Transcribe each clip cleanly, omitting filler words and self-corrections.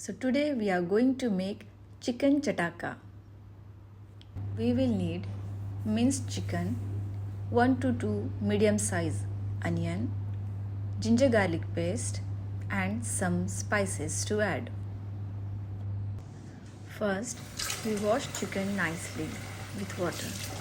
So today we are going to make Chicken Chataka. We will need minced chicken, 1 to 2 medium size onion, ginger garlic paste and some spices to add. First, we wash chicken nicely with water.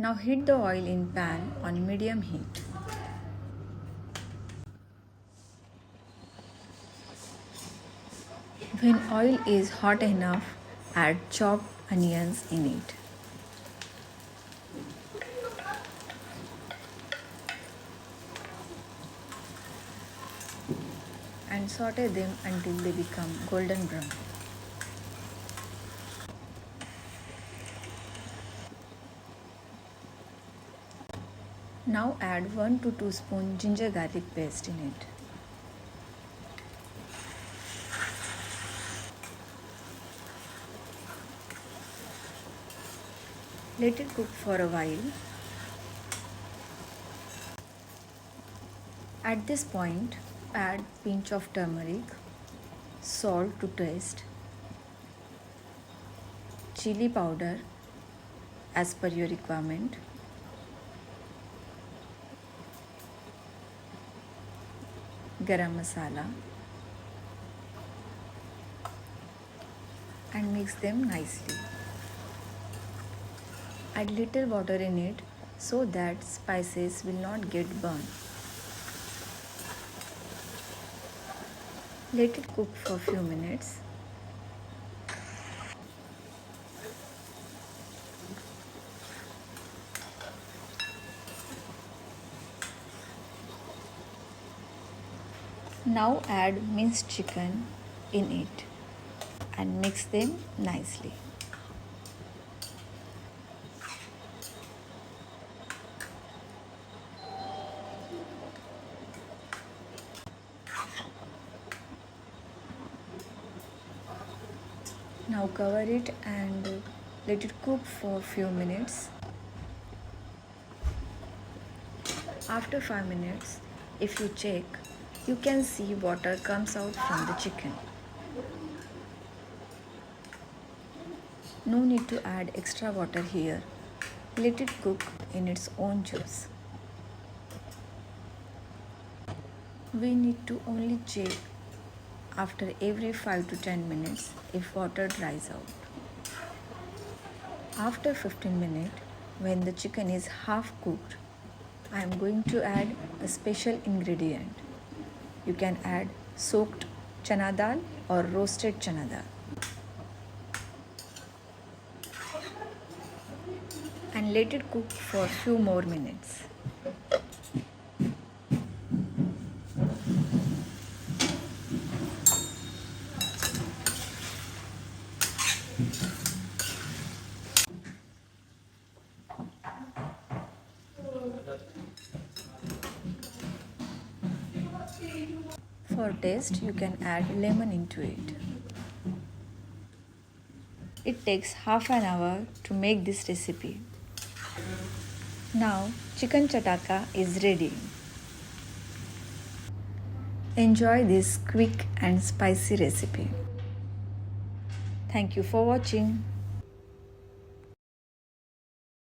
Now heat the oil in pan on medium heat. When oil is hot enough, add chopped onions in it. And saute them until they become golden brown. Now add 1 to 2 spoons ginger garlic paste in it. Let it cook for a while. At this point, add pinch of turmeric, salt to taste, chili powder as per your requirement, Garam masala and mix them nicely. Add little water in it so that spices will not get burned. Let it cook for a few minutes. Now add minced chicken in it and mix them nicely. Now cover it and let it cook for a few minutes. After 5 minutes, if you check, you can see water comes out from the chicken. No need to add extra water here. Let it cook in its own juice. We need to only check after every 5 to 10 minutes if water dries out. After 15 minutes, when the chicken is half cooked, I am going to add a special ingredient. You can add soaked chana dal or roasted chana dal. And let it cook for a few more minutes. For taste, you can add lemon into it. It takes half an hour to make this recipe. Now, chicken chataka is ready. Enjoy this quick and spicy recipe. Thank you for watching.